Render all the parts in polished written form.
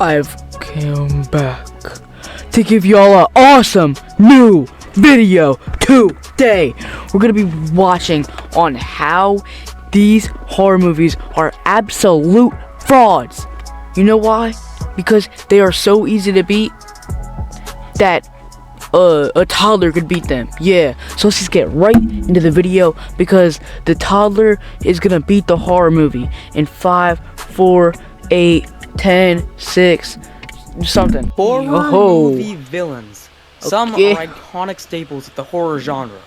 I've come back to give y'all an awesome new video today. We're gonna be watching on how these horror movies are absolute frauds. You know why? Because they are so easy to beat that a toddler could beat them. Yeah, so let's just get right into the video because the toddler is gonna beat the horror movie in 5, 4, 8, 10, 6, something. Horror movie villains. Some Okay. are iconic staples of the horror genre.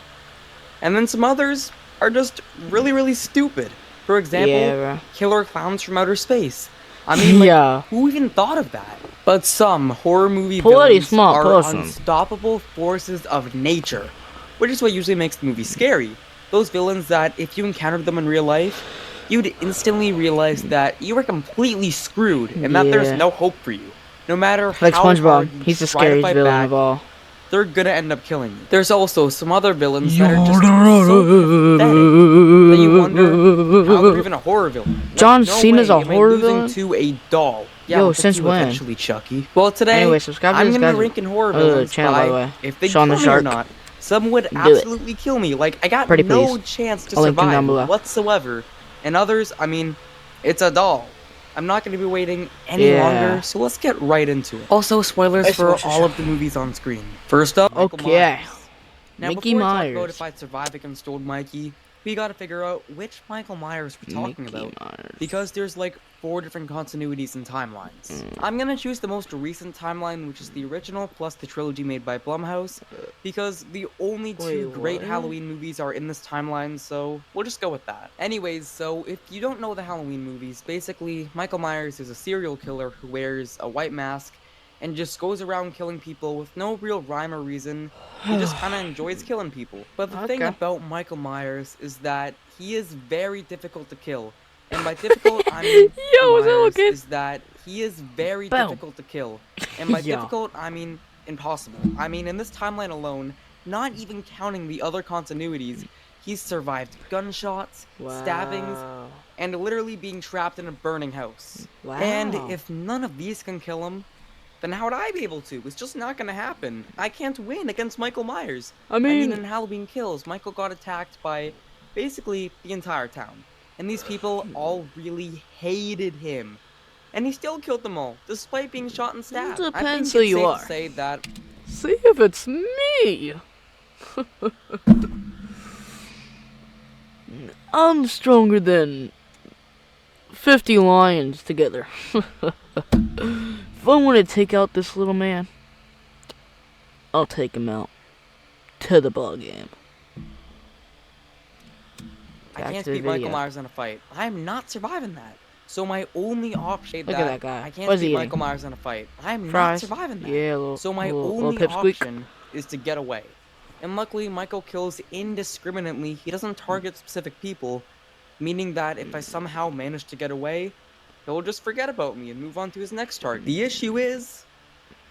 And then some others are just really stupid. For example, Yeah, bro. killer clowns from outer space. I mean, like, Yeah. who even thought of that? But some horror movie Pretty villains smart are person. unstoppable forces of nature, which is what usually makes the movie scary. Those villains that, if you encountered them in real life, you'd instantly realize that you were completely screwed and that there's Yeah. no hope for you. No matter Like how SpongeBob, hard you he's the try to scariest fight villain back, of all. they're gonna end up killing you. There's also some other villains that are just so pathetic that you wonder how they're even a horror villain. Like, John no Cena's way a am I horror losing villain? to a doll. Yeah, Yo, look at since you when? eventually, Chucky. Well, today Anyway, subscribe to I'm this gonna be guy's ranking horror villains channel, by the way. if they Sean kill the me or Shark. not. Some would Do it. absolutely kill me. Like, I got Pretty no please. chance to I'll link them down survive below. whatsoever. And others, I mean, it's a doll. I'm not gonna be waiting any Yeah. longer, so let's get right into it. Also, spoilers Let's for watch the all of the movies on screen. First up, Michael Okay. Myers. Now, Mickey before we talk Myers. about if I'd survive against old Mikey, we gotta figure out which Michael Myers we're talking Mickey about. Myers. Because there's like 4 different continuities and timelines. I'm gonna choose the most recent timeline, which is the original plus the trilogy made by Blumhouse, because the only two Wait, great what? Halloween movies are in this timeline, so we'll just go with that. Anyways, so if you don't know the Halloween movies, basically Michael Myers is a serial killer who wears a white mask and just goes around killing people with no real rhyme or reason. He just kind of enjoys killing people. But the thing Okay. about Michael Myers is that he is very difficult to kill. And by difficult, I mean Yo, what's that Myers looking? is that he is very Boom. difficult to kill. And by Yeah. difficult, I mean impossible. I mean, in this timeline alone, not even counting the other continuities, he's survived gunshots, stabbings, Wow. and literally being trapped in a burning house. Wow. And if none of these can kill him, then how would I be able to? It's just not gonna happen. I can't win against Michael Myers. I mean, in Halloween Kills, Michael got attacked by basically the entire town. And these people all really hated him. And he still killed them all, despite being shot and stabbed. Depends I think who it's you safe are. to say that see if it's me. I'm stronger than 50 lions together. If I want to take out this little man, I'll take him out to the ball game. I Back can't to the beat Michael video. Myers in a fight. I'm not surviving that. So my only option Look at that guy. I can't What's he beat eating? Michael Myers in a fight. I'm Fries. not surviving that. Yeah, little, So my little only pipsqueak. option is to get away. And luckily, Michael kills indiscriminately. He doesn't target specific people, meaning that if I somehow manage to get away, he'll just forget about me and move on to his next target. The issue is,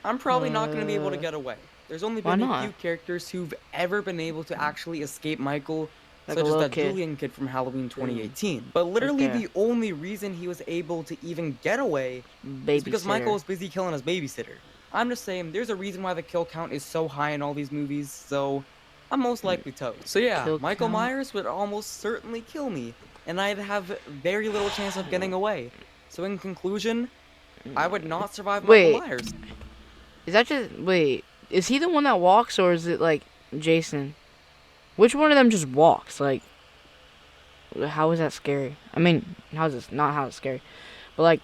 I'm probably not going to be able to get away. There's only why been a not? few characters who've ever been able to actually escape Michael, Like a such as little that kid. Julian kid from Halloween 2018. But literally Okay. the only reason he was able to even get away is because Michael was busy killing his babysitter. I'm just saying, there's a reason why the kill count is so high in all these movies, so I'm most likely toast. So yeah, Kill Michael count? Myers would almost certainly kill me, and I'd have very little chance of getting away. So in conclusion, I would not survive Wait. Michael Myers. Is that just wait? Is he the one that walks, or is it like Jason? Which one of them just walks? Like, how is that scary? I mean, how is this not how it's scary? But like,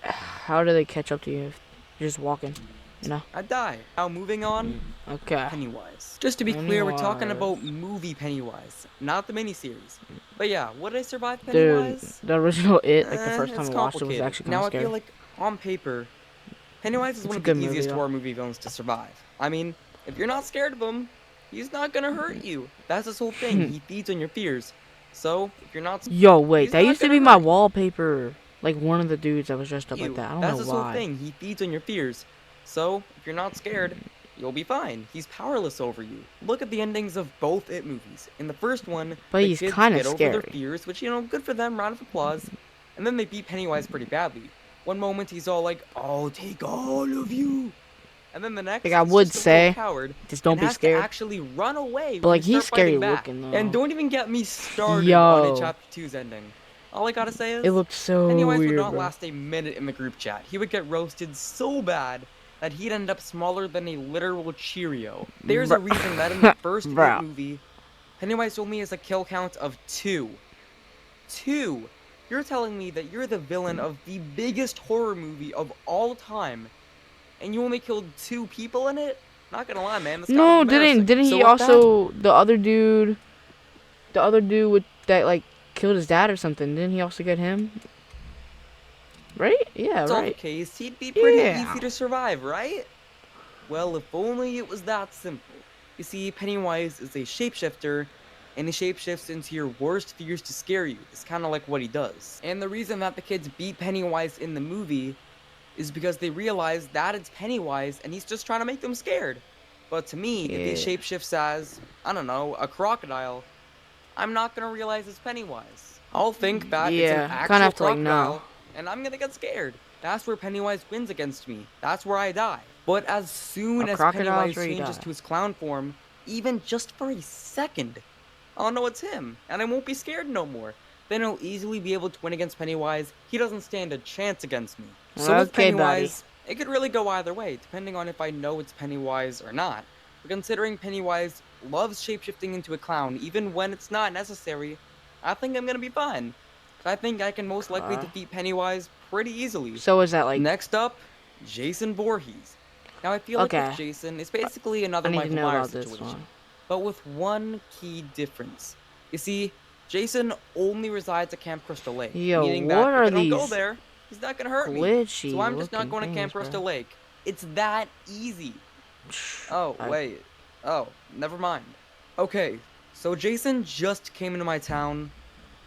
how do they catch up to you if you're just walking? You know? I'd die. Now moving on, Okay. Pennywise. Just to be clear, we're talking Pennywise. about movie Pennywise, not the miniseries. But yeah, would I survive Dude, Pennywise? the original It, like the first time It's I watched it, was complicated. actually kind Now of I scary. feel like on paper, Pennywise is It's one a of the good movie, easiest though. horror movie villains to survive. I mean, if you're not scared of him, he's not gonna hurt you. That's his whole thing. He feeds on your fears. So if you're not Yo, wait, he's that not used to gonna be my hurt you. wallpaper. Like one of the dudes that was dressed up like you, that. I don't that's know his whole why. thing. He feeds on your fears. So if you're not scared, you'll be fine. He's powerless over you. Look at the endings of both It movies. In the first one, But the he's kids kinda get over their scary. fears, which, you know, good for them, round of applause. And then they beat Pennywise pretty badly. One moment he's all like, "I'll take all of you," and then the next Like I he's would just a little say, coward just and don't be has to scared. actually run away But when like you he's start fighting scary back. looking And though. don't even get me started on a Yo, chapter 2's ending. All I gotta say it is, looked so Pennywise would weird, not bro. last a minute in the group chat. He would get roasted so bad that he'd end up smaller than a literal Cheerio. There's a reason that in the first It Bro. movie, Pennywise only has a kill count of 2. 2! You're telling me that you're the villain of the biggest horror movie of all time, and you only killed 2 people in it? Not gonna lie, man, that's kind of No, embarrassing. didn't So he with that, also the other dude with that like killed his dad or something? Didn't he also get him? Right? Yeah, that's all the right. case, he'd be pretty Yeah. easy to survive, right? Well, if only it was that simple. You see, Pennywise is a shapeshifter, and he shapeshifts into your worst fears to scare you. It's kind of like what he does. And the reason that the kids beat Pennywise in the movie is because they realize that it's Pennywise and he's just trying to make them scared. But to me, if he Yeah. shapeshifts as, I don't know, a crocodile, I'm not gonna realize it's Pennywise. I'll think that it's an Yeah, actual kinda have to, like, crocodile, know. and I'm gonna get scared. That's where Pennywise wins against me. That's where I die. But as soon A as crocodile's Pennywise where you changes die. to his clown form, even just for a second, I'll know it's him, and I won't be scared no more. Then I'll easily be able to win against Pennywise. He doesn't stand a chance against me. So with Okay, Pennywise, it could really go either way, depending on if I know it's Pennywise or not. But considering Pennywise loves shapeshifting into a clown, even when it's not necessary, I think I'm gonna be fine. I think I can most likely Okay. defeat Pennywise pretty easily. So is that like Next up, Jason Voorhees. Now I feel like Okay. with Jason, it's basically another I need to Michael know Myers about this situation, one. but with one key difference. You see, Jason only resides at Camp Crystal Lake, Yo, meaning what that are if I don't go these there, he's not gonna hurt me. glitchy So I'm just not looking going to Camp things, Crystal bro? Lake. It's that easy. Oh, I- wait. Oh, never mind. Okay, so Jason just came into my town.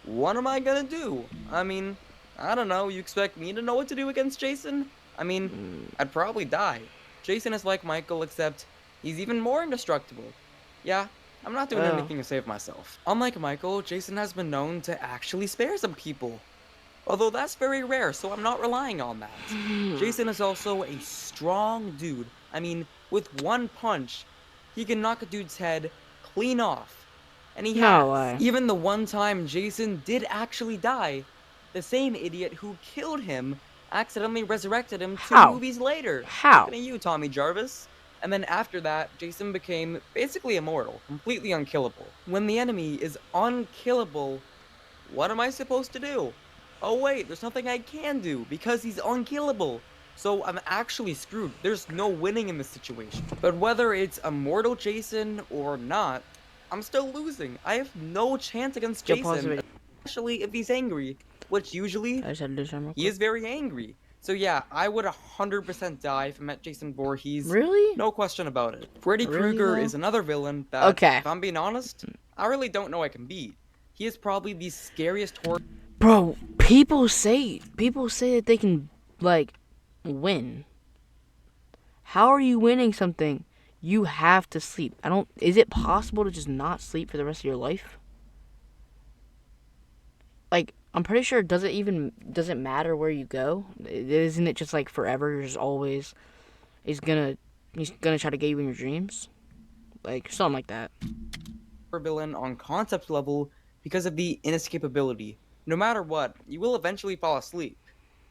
What am I gonna do? I mean, I don't know. You expect me to know what to do against Jason? I mean, Mm, I'd probably die. Jason is like Michael, except he's even more indestructible. Yeah, I'm not doing Oh. anything to save myself. Unlike Michael, Jason has been known to actually spare some people. Although that's very rare, so I'm not relying on that. Jason is also a strong dude. I mean, with one punch, he can knock a dude's head clean off. And he No has. way. Even the one time Jason did actually die, the same idiot who killed him accidentally resurrected him 2 How? movies later. How? Looking at you, Tommy Jarvis. And then after that, Jason became basically immortal, completely unkillable. When the enemy is unkillable, what am I supposed to do? Oh wait, there's nothing I can do because he's unkillable. So I'm actually screwed. There's no winning in this situation. But whether it's Immortal Jason or not, I'm still losing. I have no chance against Yo, pause the Jason, video. especially if he's angry, which usually I just had to do something real he quick. is very angry. So yeah, I would 100% die if I met Jason Voorhees. Really? No question about it. Freddy Really, Krueger though? is another villain that, Okay. if I'm being honest, I really don't know I can beat. He is probably the scariest horror. Bro, people say that they can like win. How are you winning something? You have to sleep. Is it possible to just not sleep for the rest of your life? Like, I'm pretty sure does it matter where you go? Isn't it just like forever? You're just always he's gonna try to get you in your dreams? Like something like that. Villain on concept level because of the inescapability. No matter what, you will eventually fall asleep.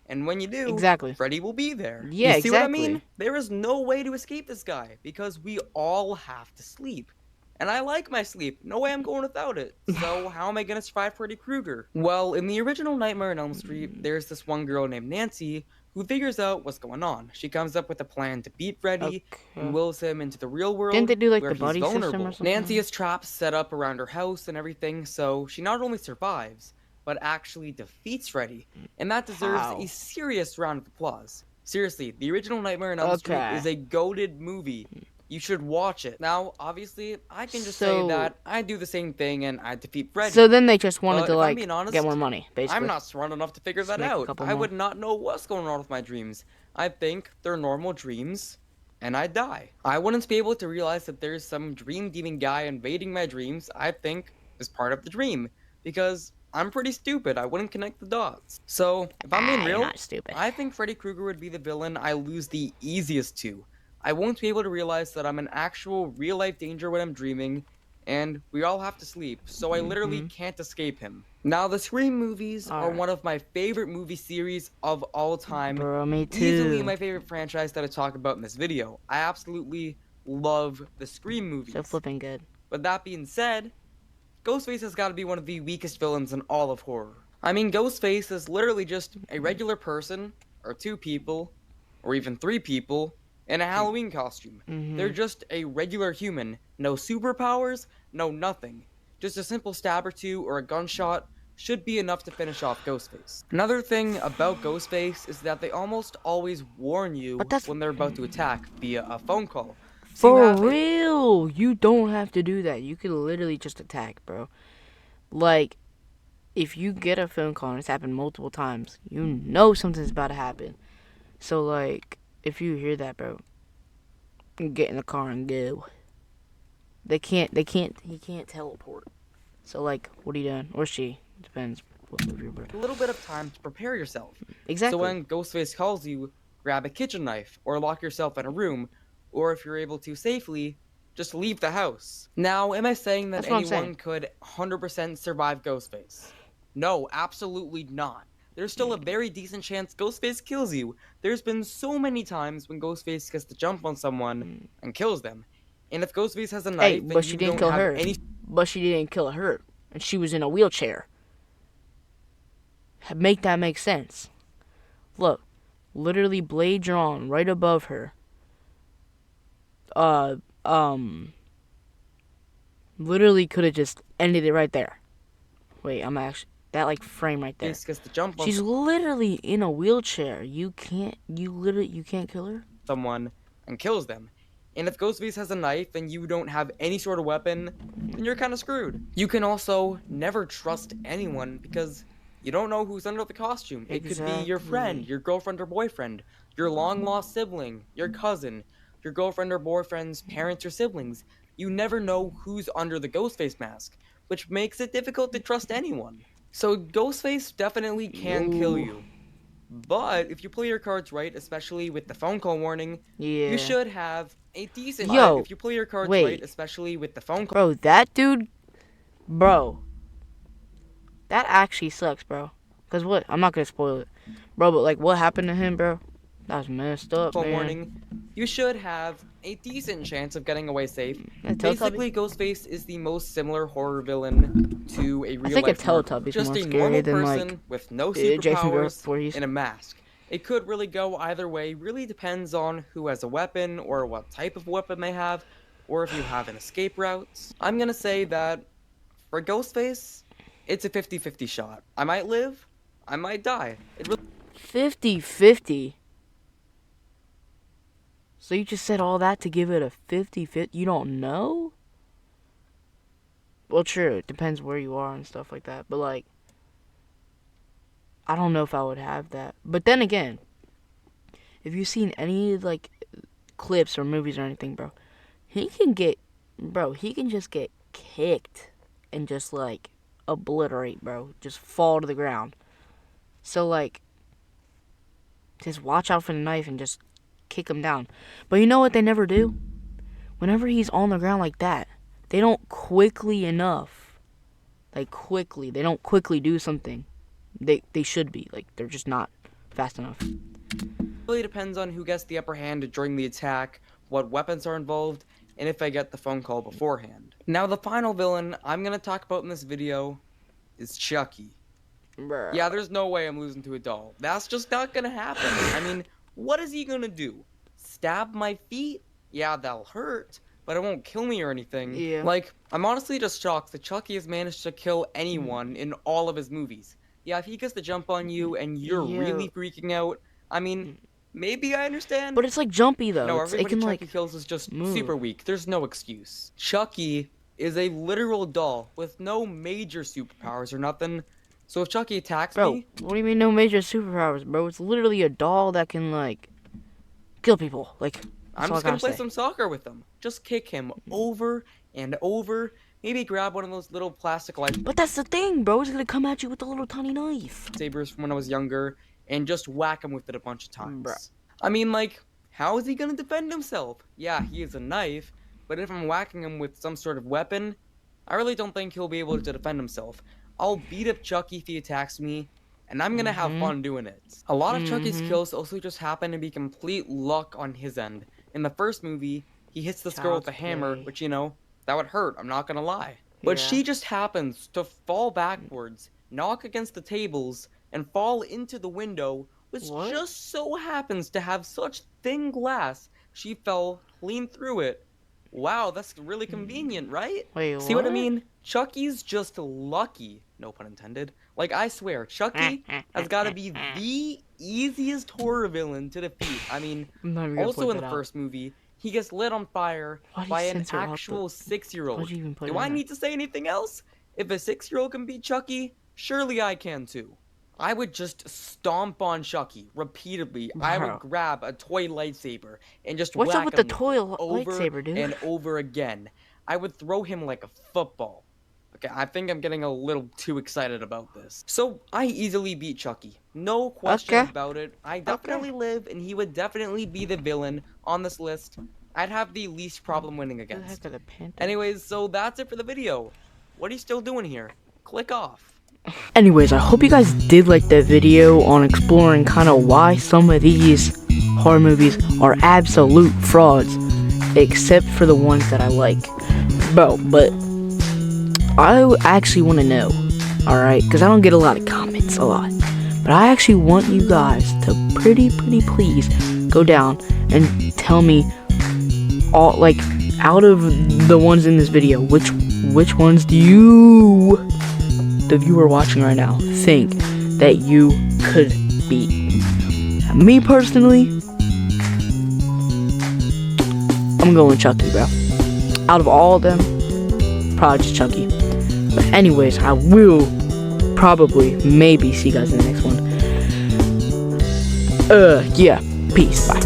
And when you do, Exactly. Freddy will be there. Yeah, You see what I mean? exactly. There is no way to escape this guy because we all have to sleep. And I like my sleep. No way I'm going without it. So how am I gonna survive Freddy Krueger? Well, in the original Nightmare on Elm Street, there's this one girl named Nancy who figures out what's going on. She comes up with a plan to beat Freddy and Okay. wills him into the real world. Didn't they do, like, where the buddy he's system or vulnerable. something? Nancy has traps set up around her house and everything, so she not only survives, but actually defeats Freddy. And that deserves How? a serious round of applause. Seriously, the original Nightmare on Elm Street Okay. is a goated movie. You should watch it. Now, obviously, I can just say So- that I do the same thing and I defeat Freddy. So then they just wanted But to if I'm like being honest, get more money, basically. I'm not smart enough to figure Just that make a out. couple I more. would not know what's going on with my dreams. I think they're normal dreams, and I die. I wouldn't be able to realize that there's some dream demon guy invading my dreams. I think is part of the dream because I'm pretty stupid. I wouldn't connect the dots. So, if I'm being You're real, not stupid. I think Freddy Krueger would be the villain I lose the easiest to. I won't be able to realize that I'm in actual real life danger when I'm dreaming, and we all have to sleep, so I literally can't escape him. Now, the Scream movies are Alright. one of my favorite movie series of all time. Bro, me Easily too. my favorite franchise that I talk about in this video. I absolutely love the Scream movies. So flipping good. But that being said, Ghostface has got to be one of the weakest villains in all of horror. I mean, Ghostface is literally just a regular person, or two people, or even three people, in a Halloween costume. They're just a regular human. No superpowers, no nothing. Just a simple stab or two or a gunshot should be enough to finish off Ghostface. Another thing about Ghostface is that they almost always warn you But that's- when they're about to attack via a phone call. So you For have a- real, you don't have to do that. You can literally just attack, bro. Like, if you get a phone call and it's happened multiple times, you know something's about to happen. So, like, if you hear that, bro, get in the car and go. He can't teleport. So, like, what are you doing? Or she. Depends what movie you're a little bit of time to prepare yourself. Exactly. So when Ghostface calls you, grab a kitchen knife or lock yourself in a room, or if you're able to safely, just leave the house. Now, am I saying that That's what I'm anyone saying. could 100% survive Ghostface? No, absolutely not. There's still a very decent chance Ghostface kills you. There's been so many times when Ghostface gets the jump on someone and kills them. And if Ghostface has a knife, Hey, and but she you didn't don't kill have her. any But she didn't kill her. And she was in a wheelchair. Make that make sense. Look, literally blade drawn right above her. Literally could have just ended it right there. Wait, I'm actually that like frame right there. gets the jump on She's literally in a wheelchair. You can't kill her. someone and kills them. And if Ghostface has a knife and you don't have any sort of weapon, then you're kind of screwed. You can also never trust anyone because you don't know who's under the costume. It could be your friend, Exactly. your girlfriend or boyfriend, your long lost sibling, your cousin, your girlfriend or boyfriend's parents or siblings. You never know who's under the Ghostface mask, which makes it difficult to trust anyone. So Ghostface definitely can kill Ooh. you. But if you play your cards right, especially with the phone call warning, Yeah. you should have a decent. Yo, if you play your cards wait. right, especially with the phone call. Bro, that dude, bro, that actually sucks, bro. Cause what? I'm not gonna spoil it, bro. But like, what happened to him, bro? That was messed up, man. Warning, you should have a decent chance of getting away safe. A Teletubby? Basically, Ghostface is the most similar horror villain to a real think a life murderer. Teletubby's Just more a scary normal than, person like, with no Jason superpowers Voorhees. in a mask. It could really go either way. Really depends on who has a weapon or what type of weapon they have, or if you have an escape route. I'm gonna say that for Ghostface, it's a 50-50 shot. I might live, I might die. It really 50-50. So you just said all that to give it a 50-50? You don't know? Well, true. It depends where you are and stuff like that. But, like, I don't know if I would have that. But then again, if you've seen any, like, clips or movies or anything, bro, he can just get kicked and just, like, obliterate, bro. Just fall to the ground. So, like, just watch out for the knife and just kick him down. But you know what they never do? Whenever he's on the ground like that, they don't quickly enough. Like, quickly. They don't quickly do something. They should be. Like, they're just not fast enough. really depends on who gets the upper hand during the attack, what weapons are involved, and if I get the phone call beforehand. Now, the final villain I'm gonna talk about in this video is Chucky. Bruh. Yeah, there's no way I'm losing to a doll. That's just not gonna happen. I mean, what is he gonna do? Stab my feet? Yeah, that'll hurt, but it won't kill me or anything. Yeah. Like, I'm honestly just shocked that Chucky has managed to kill anyone in all of his movies. Yeah, if he gets the jump on you and you're Yeah. really freaking out, I mean, maybe I understand. But it's like jumpy though. No, It everybody can Chucky like kills is just move. super weak. There's no excuse. Chucky is a literal doll with no major superpowers or nothing. So if Chucky attacks Bro, me, what do you mean no major superpowers, bro? It's literally a doll that can like kill people. Like I'm that's all I just gonna gotta play say. some soccer with him. Just kick him over and over maybe grab one of those little plastic But that's the thing, bro. He's gonna come at you with a little tiny knife. lightsabers from when I was younger and just whack him with it a bunch of times. Bruh. I mean, like, how is he gonna defend himself? Yeah, he has a knife, but if I'm whacking him with some sort of weapon, I really don't think he'll be able to defend himself. I'll beat up Chucky if he attacks me, and I'm gonna have fun doing it. A lot of Chucky's kills also just happen to be complete luck on his end. In the first movie, he hits this girl with a hammer, which, you know, that would hurt, I'm not gonna lie. But she just happens to fall backwards, knock against the tables, and fall into the window, which just so happens to have such thin glass, she fell clean through it. Wow, that's really convenient, right? Wait, See what I mean? Chucky's just lucky. No pun intended. Like, I swear, Chucky has got to be the easiest horror villain to defeat. I mean, also in the first movie, he gets lit on fire by an actual 6-year-old. Do I need to say anything else? If a 6-year-old can beat Chucky, surely I can too. I would just stomp on Chucky repeatedly. I would grab a toy lightsaber and just whack him over and over again. I would throw him like a football. Okay, I think I'm getting a little too excited about this. So, I easily beat Chucky. No question about it. I definitely live, and he would definitely be the villain on this list. I'd have the least problem winning against. Anyways, so that's it for the video. What are you still doing here? Click off. Anyways, I hope you guys did like that video on exploring kind of why some of these horror movies are absolute frauds, except for the ones that I like. Bro, but I actually want to know, alright, because I don't get a lot of comments a lot, but I actually want you guys to pretty please go down and tell me all, like, out of the ones in this video, which ones do you, the viewer watching right now, think that you could beat? Me personally, I'm going Chucky, bro. Out of all of them, probably just Chucky. But anyways, I will probably maybe see you guys in the next one. Yeah, peace, bye.